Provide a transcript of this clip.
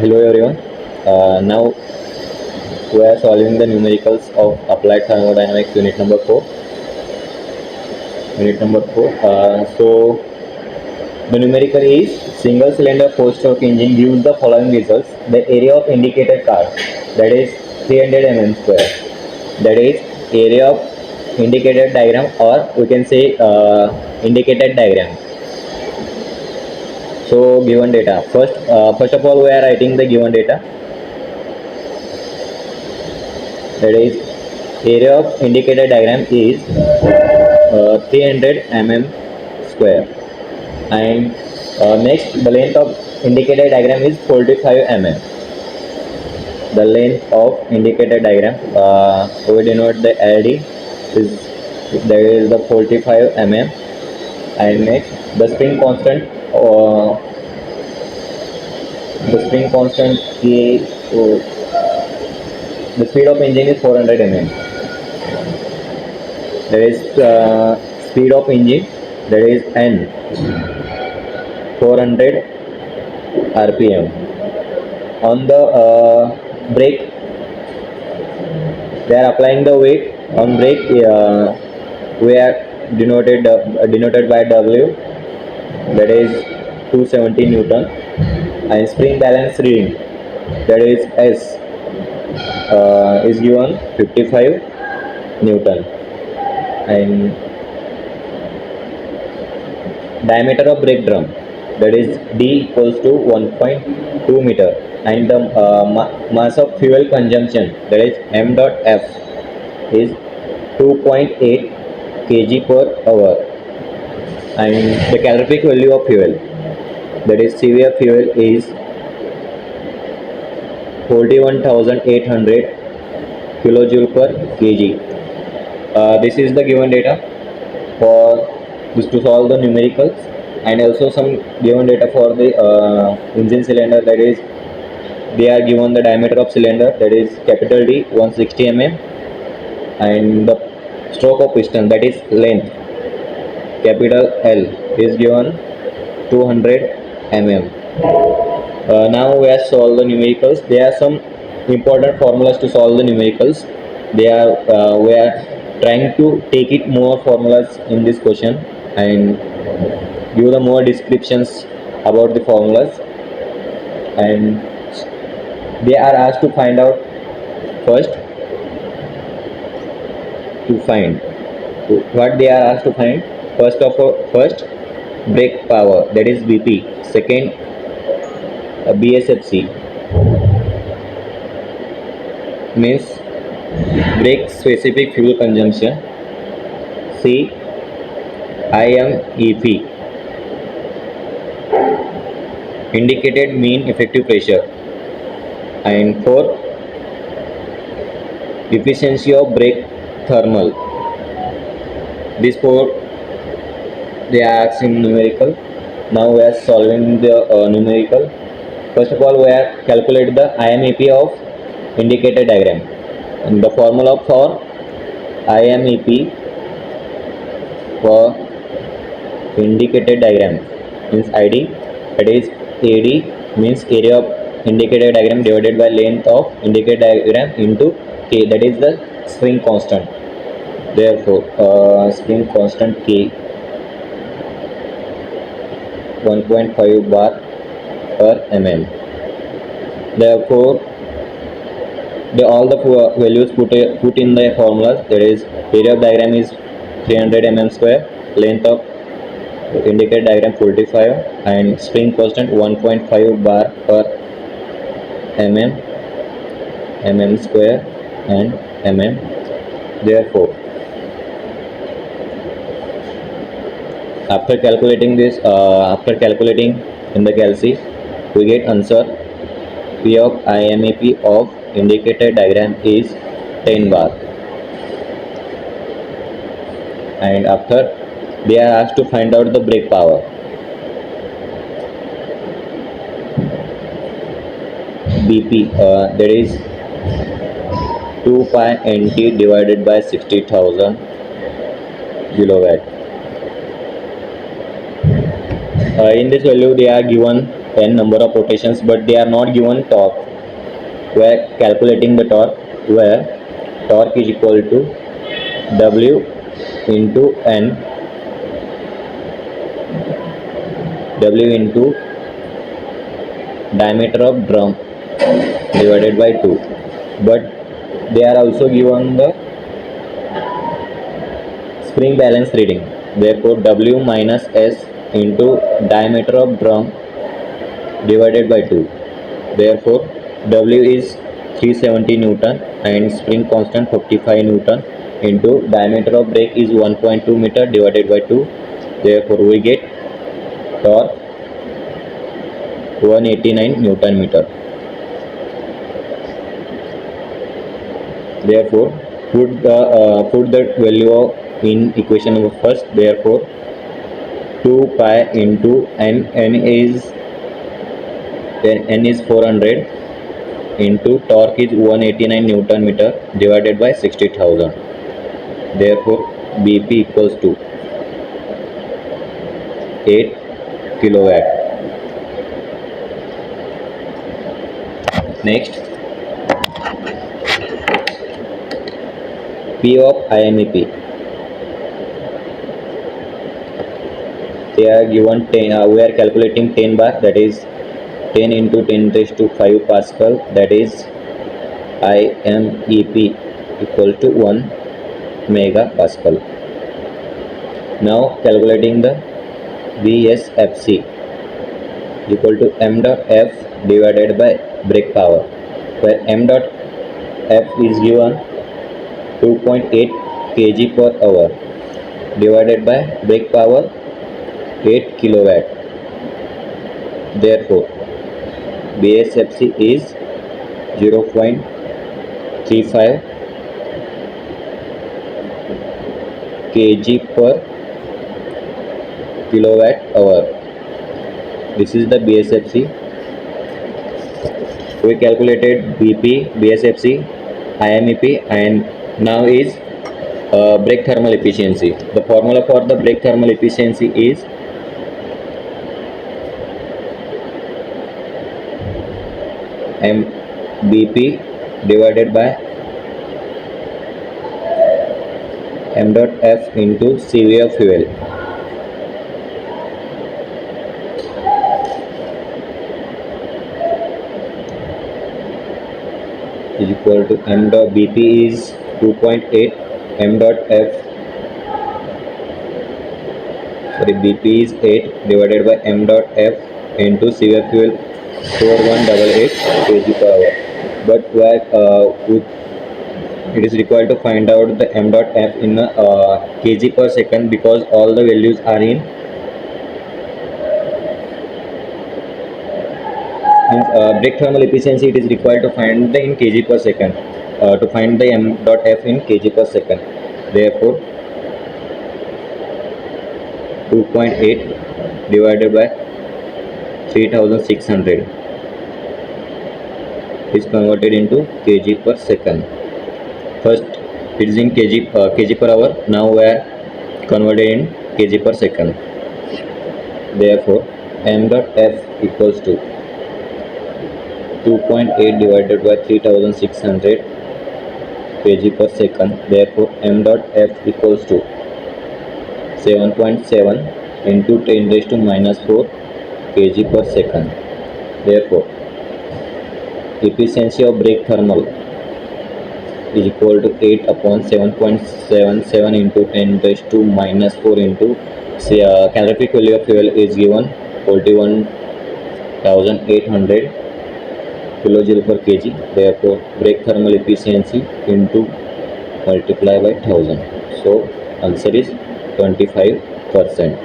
Hello everyone. Now we are solving the numericals of applied thermodynamics unit number 4. So the numerical is single cylinder 4-stroke engine gives the following results. The area of indicated car, that is 300 mm square. That is area of indicated diagram, or we can say indicated diagram. So given data. First of all, we are writing the given data. That is area of indicated diagram is 300 mm square, and next the length of indicated diagram is 45 mm. The length of indicated diagram, we denote the LD, is there is the 45 mm. And next the spring constant, K, the speed of engine is 400 mm. There is speed of engine, that is N, 400 rpm. On the brake, they are applying the weight on brake. We are denoted by W, that is 270 Newton, and spring balance reading, that is S, is given 55 Newton, and diameter of brake drum, that is D equals to 1.2 meter, and the mass of fuel consumption, that is M dot F, is 2.8 kg per hour, and the calorific value of fuel, that is CV of fuel, is 41,800 kilojoule per kg. This is the given data for this to solve the numericals, and also some given data for the engine cylinder, that is they are given the diameter of cylinder, that is capital D 160 mm, and the stroke of piston, that is length, capital L, is given 200 mm. Now we have solved the numericals. There are some important formulas to solve the numericals. We are trying to take it more formulas in this question and give the more descriptions about the formulas, and they are asked to find out first to find what they are asked to find. First brake power, that is BP. Second BSFC, means brake specific fuel consumption. C IMEP, indicated mean effective pressure. And fourth, efficiency of brake thermal. These four they are asked in numerical. Now we are solving the numerical. First of all, we are calculate the IMEP of indicated diagram, and the formula for IMEP for indicated diagram means ID, that is AD, means area of indicated diagram divided by length of indicated diagram into K, that is the spring constant. Therefore spring constant K 1.5 bar per mm. Therefore all the values put in the formulas, that is area of diagram is 300 mm square, length of indicated diagram 45, and spring constant 1.5 bar per mm square and mm. Therefore after calculating this, after calculating in the calci, we get answer P of IMEP of indicated diagram is 10 bar, and after they are asked to find out the brake power. BP, that is 2 pi nt divided by 60,000 kilowatt. In this value they are given n number of rotations, but they are not given torque. We are calculating the torque, where torque is equal to W into N, W into diameter of drum divided by 2, but they are also given the spring balance reading. Therefore W minus S into diameter of drum divided by 2. Therefore W is 370 Newton and spring constant 55 Newton into diameter of brake is 1.2 meter divided by 2. Therefore we get torque 189 Newton meter. Therefore put the value in equation number first. Therefore 2 pi into n is 400 into torque is 189 Newton meter divided by 60,000. Therefore BP equals to 8 kilowatt. Next, P of IMEP. They are given 10. We are calculating 10 bar, that is 10 into 10 raised to 5 Pascal, that is IMEP equal to 1 megapascal. Now calculating the VSFC equal to m dot f divided by brake power, where m dot f is given 2.8 kg per hour divided by brake power 8 kilowatt. Therefore VSFC is 0.35 kg per kilowatt hour. This is the BSFC. We calculated BP, BSFC, IMEP, and now is brake thermal efficiency. The formula for the brake thermal efficiency is BP divided by m dot f into CV of fuel. Is equal to m dot BP is 2.8, m dot f, sorry, BP is 8 divided by m dot f into CV of fuel 4188 kg per hour. But it is required to find out the m dot f in kg per second, because all the values are in brake thermal efficiency. It is required to find the in kg per second, to find the m dot f in kg per second. Therefore 2.8 divided by 3600 is converted into kg per second. First it is in kg per hour. Now we are converted in kg per second. Therefore m dot f equals to 2.8 divided by 3600 kg per second. Therefore m dot f equals to 7.7 into 10 raised to minus 4 kg per second. Therefore efficiency of brake thermal is equal to 8 upon 7.77 into 10 raised to minus 4 into calorific value of fuel is given 41,800 kilojoule per kg. Therefore brake thermal efficiency into multiply by 1000. So answer is 25%.